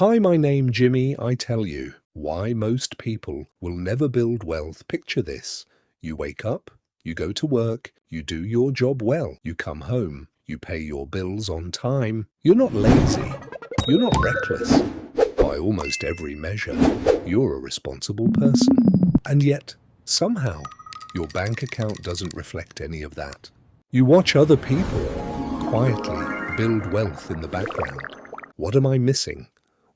Hi, my name Jimmy. I tell you why most people will never build wealth. Picture this. You wake up, you go to work, you do your job well, you come home, you pay your bills on time. You're not lazy. You're not reckless. By almost every measure, you're a responsible person. And yet, somehow, your bank account doesn't reflect any of that. You watch other people quietly build wealth in the background. What am I missing?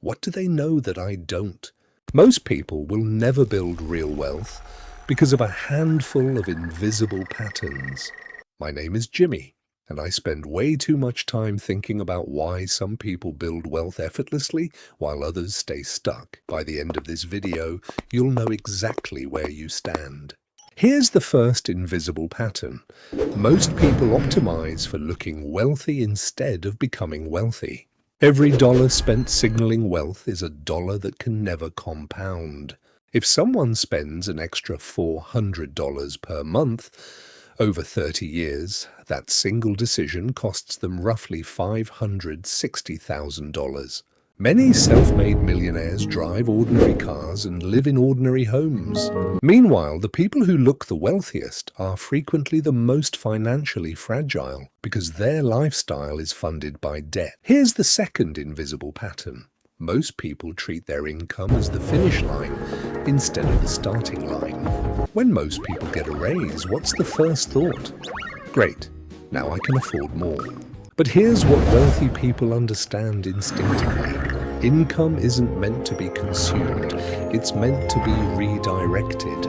What do they know that I don't? Most people will never build real wealth because of a handful of invisible patterns. My name is Jimmy, and I spend way too much time thinking about why some people build wealth effortlessly while others stay stuck. By the end of this video, you'll know exactly where you stand. Here's the first invisible pattern. Most people optimize for looking wealthy instead of becoming wealthy. Every dollar spent signaling wealth is a dollar that can never compound. If someone spends an extra $400 per month over 30 years, that single decision costs them roughly $560,000. Many self-made millionaires drive ordinary cars and live in ordinary homes. Meanwhile, the people who look the wealthiest are frequently the most financially fragile because their lifestyle is funded by debt. Here's the second invisible pattern. Most people treat their income as the finish line instead of the starting line. When most people get a raise, what's the first thought? Great, now I can afford more. But here's what wealthy people understand instinctively. Income isn't meant to be consumed, it's meant to be redirected.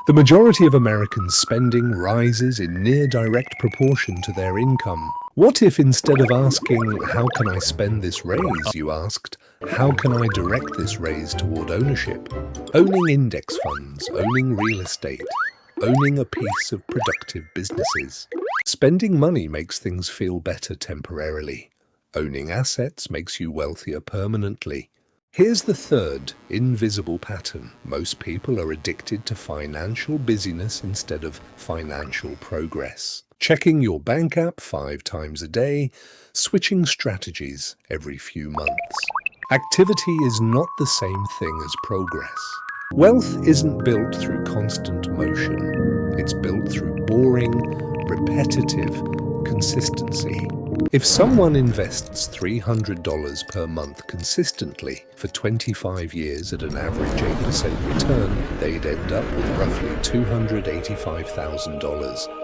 The majority of Americans' spending rises in near direct proportion to their income. What if instead of asking, how can I spend this raise, you asked, how can I direct this raise toward ownership? Owning index funds, owning real estate, owning a piece of productive businesses. Spending money makes things feel better temporarily. Owning assets makes you wealthier permanently. Here's the third invisible pattern. Most people are addicted to financial busyness instead of financial progress. Checking your bank app 5 times a day, switching strategies every few months. Activity is not the same thing as progress. Wealth isn't built through constant motion. It's built through boring, repetitive consistency. If someone invests $300 per month consistently for 25 years at an average 8% return, they'd end up with roughly $285,000